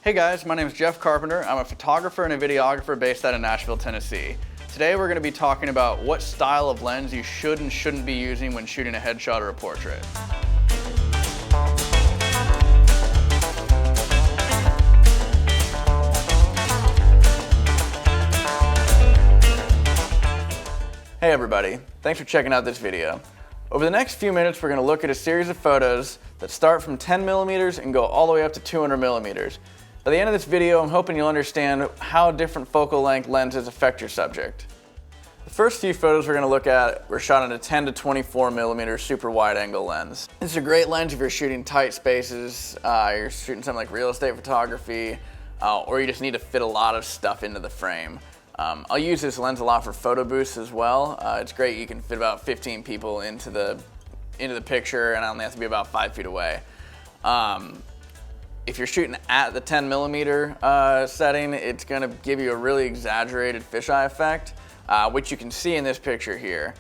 Hey guys, my name is Jeff Carpenter. I'm a photographer and a videographer based out of Nashville, Tennessee. Today we're going to be talking about what style of lens you should and shouldn't be using when shooting a headshot or a portrait. Hey everybody, thanks for checking out this video. Over the next few minutes we're going to look at a series of photos that start from 10 millimeters and go all the way up to 200 millimeters. By the end of this video, I'm hoping you'll understand how different focal length lenses affect your subject. The first few photos we're going to look at were shot on a 10 to 24 millimeter super wide angle lens. This is a great lens if you're shooting tight spaces, you're shooting something like real estate photography, or you just need to fit a lot of stuff into the frame. I'll use this lens a lot for photo booths as well. It's great, you can fit about 15 people into the picture, and I only have to be about 5 feet away. If you're shooting at the 10 millimeter setting, it's going to give you a really exaggerated fisheye effect, which you can see in this picture here.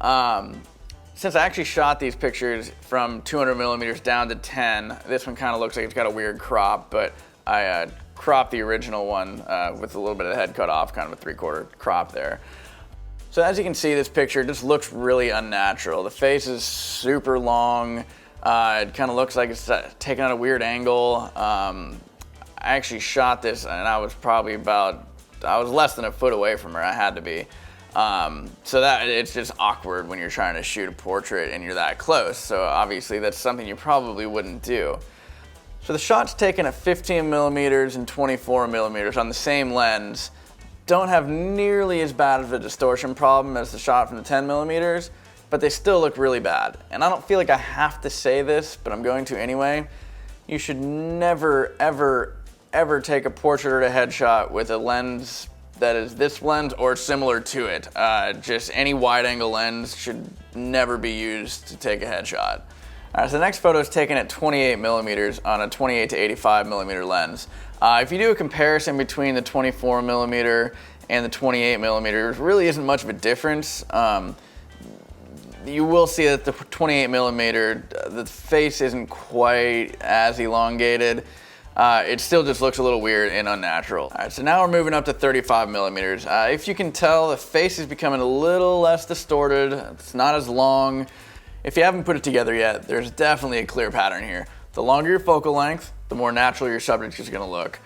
Since I actually shot these pictures from 200 millimeters down to 10, this one kind of looks like it's got a weird crop, but I cropped the original one with a little bit of the head cut off, kind of a 3/4 crop there. So as you can see, this picture just looks really unnatural. The face is super long. It kind of looks like it's taken at a weird angle. I actually shot this and I was less than a foot away from her, I had to be. So that it's just awkward when you're trying to shoot a portrait and you're that close. So obviously that's something you probably wouldn't do. So the shots taken at 15 millimeters and 24 millimeters on the same lens don't have nearly as bad of a distortion problem as the shot from the 10 millimeters, but they still look really bad. And I don't feel like I have to say this, but I'm going to anyway. You should never, ever, ever take a portrait or a headshot with a lens that is this lens or similar to it. Just any wide angle lens should never be used to take a headshot. All right, so the next photo is taken at 28 millimeters on a 28 to 85 millimeter lens. If you do a comparison between the 24 millimeter and the 28 millimeter, there really isn't much of a difference. You will see that the 28 millimeter, the face isn't quite as elongated. It still just looks a little weird and unnatural. All right, so now we're moving up to 35 millimeters. If you can tell, the face is becoming a little less distorted. It's not as long. If you haven't put it together yet, there's definitely a clear pattern here. The longer your focal length, the more natural your subject is going to look.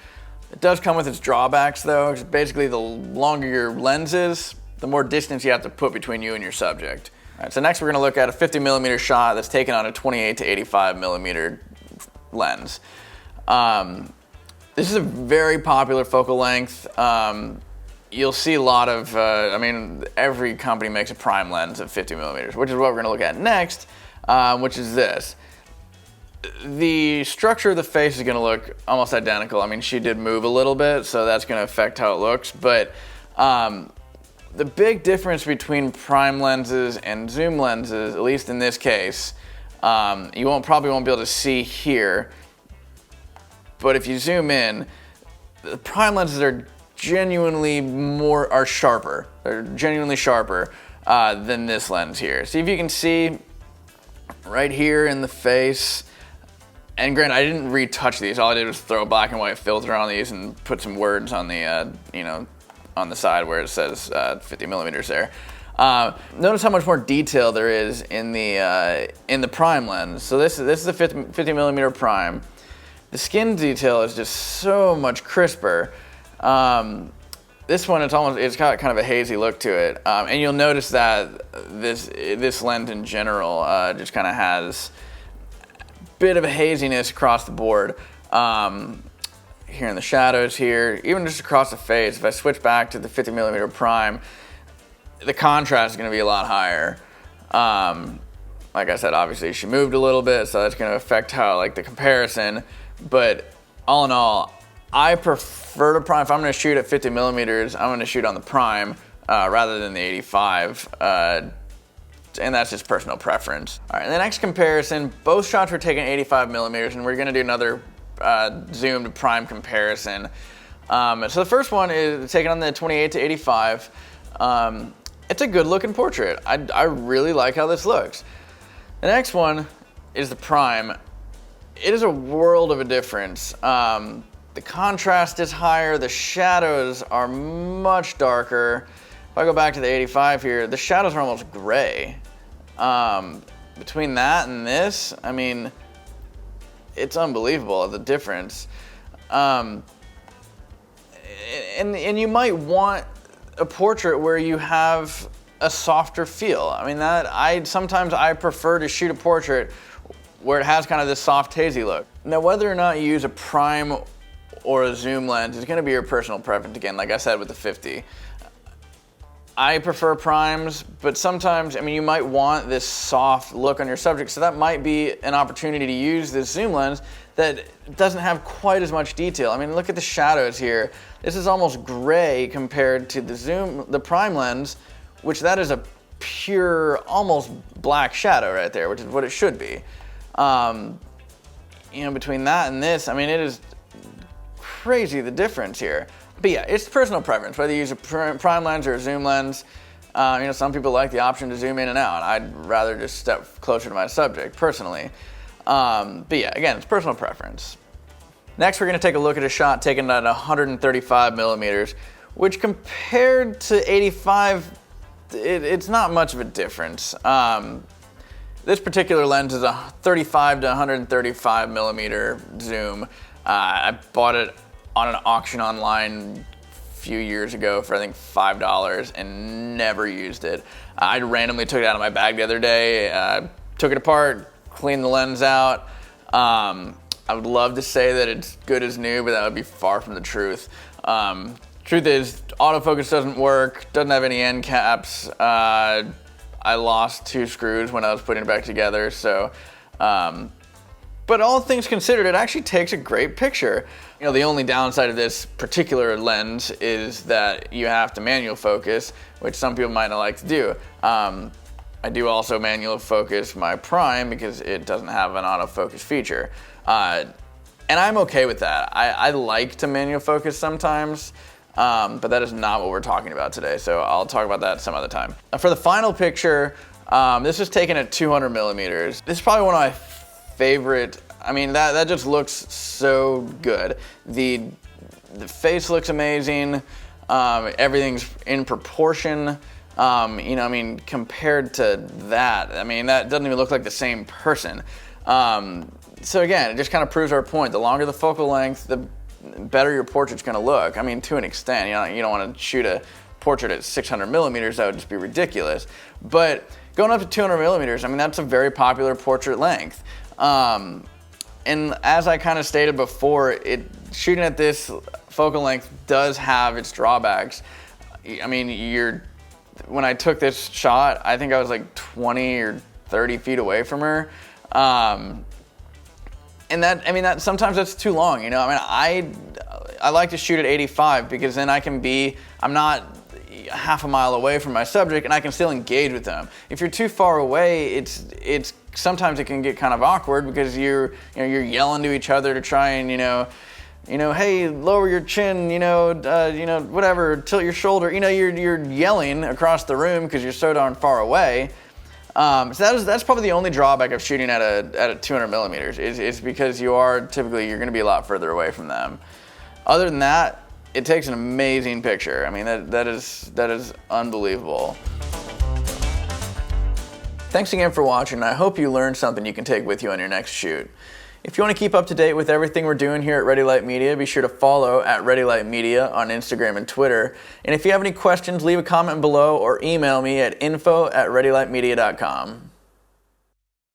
It does come with its drawbacks though. Basically, the longer your lens is, the more distance you have to put between you and your subject. All right, so next we're going to look at a 50 millimeter shot that's taken on a 28 to 85 millimeter lens. This is a very popular focal length. You'll see a lot of, every company makes a prime lens of 50 millimeters, which is what we're going to look at next, which is this. The structure of the face is going to look almost identical. I mean, she did move a little bit, so that's going to affect how it looks, but the big difference between prime lenses and zoom lenses, at least in this case, you probably won't be able to see here, but if you zoom in, the prime lenses are sharper. They're genuinely sharper than this lens here. See if you can see right here in the face. And granted, I didn't retouch these. All I did was throw a black and white filter on these and put some words on the, on the side where it says 50 millimeters there. Notice how much more detail there is in the prime lens. So this is a 50 millimeter prime. The skin detail is just so much crisper. This one, it's got kind of a hazy look to it. And you'll notice that this lens in general just kind of has a bit of a haziness across the board. Here in the shadows here, even just across the face, if I switch back to the 50 millimeter prime, the contrast is going to be a lot higher. Like I said, obviously she moved a little bit, so that's going to affect the comparison. But all in all, I prefer to prime. If I'm going to shoot at 50 millimeters, I'm going to shoot on the prime rather than the 85. And that's just personal preference. All right, the next comparison, both shots were taken 85 millimeters, and we're going to do another zoomed prime comparison. So the first one is taken on the 28 to 85. It's a good looking portrait. I really like how this looks. The next one is the prime. It is a world of a difference. the contrast is higher, the shadows are much darker. If I go back to the 85 here, the shadows are almost gray. Between that and this, I mean, it's unbelievable, the difference. And you might want a portrait where you have a softer feel. I mean, sometimes I prefer to shoot a portrait where it has kind of this soft, hazy look. Now, whether or not you use a prime or a zoom lens is gonna be your personal preference, again, like I said with the 50. I prefer primes, but sometimes, I mean, you might want this soft look on your subject, so that might be an opportunity to use this zoom lens that doesn't have quite as much detail. I mean, look at the shadows here. This is almost gray compared to the prime lens, which that is a pure, almost black shadow right there, which is what it should be. You know, between that and this, I mean, it is crazy the difference here. But yeah, it's personal preference, whether you use a prime lens or a zoom lens. You know, some people like the option to zoom in and out. I'd rather just step closer to my subject, personally. But yeah, again, it's personal preference. Next, we're gonna take a look at a shot taken at 135 millimeters, which compared to 85, it's not much of a difference. This particular lens is a 35 to 135 millimeter zoom. I bought it on an auction online a few years ago for I think $5 and never used it. I randomly took it out of my bag the other day, took it apart, cleaned the lens out. I would love to say that it's good as new, but that would be far from the truth. Truth is, autofocus doesn't work, doesn't have any end caps. I lost 2 screws when I was putting it back together, so but all things considered, it actually takes a great picture. You know, the only downside of this particular lens is that you have to manual focus, which some people might not like to do. I do also manual focus my prime because it doesn't have an autofocus feature. And I'm okay with that. I like to manual focus sometimes, but that is not what we're talking about today, so I'll talk about that some other time. For the final picture, this was taken at 200 millimeters. This is probably one of my favorite. I mean, that just looks so good. The face looks amazing. Everything's in proportion. You know, I mean, compared to that, I mean, that doesn't even look like the same person. So again, it just kind of proves our point. The longer the focal length, the better your portrait's gonna look. I mean, to an extent, you don't want to shoot a portrait at 600 millimeters, that would just be ridiculous. But going up to 200 millimeters, I mean, that's a very popular portrait length. And as I kind of stated before, shooting at this focal length does have its drawbacks. I mean, when I took this shot, I think I was like 20 or 30 feet away from her. And that sometimes that's too long, you know? I mean, I like to shoot at 85 because then I'm not half a mile away from my subject and I can still engage with them. If you're too far away, sometimes it can get kind of awkward because you're yelling to each other to try and, hey, lower your chin, whatever, tilt your shoulder. You're yelling across the room because you're so darn far away. So that's probably the only drawback of shooting at a 200 millimeters is because you're going to be a lot further away from them. Other than that, it takes an amazing picture. I mean, that is unbelievable. Thanks again for watching. I hope you learned something you can take with you on your next shoot. If you want to keep up to date with everything we're doing here at Readylight Media, be sure to follow at Readylight Media on Instagram and Twitter. And if you have any questions, leave a comment below or email me at info@readylightmedia.com.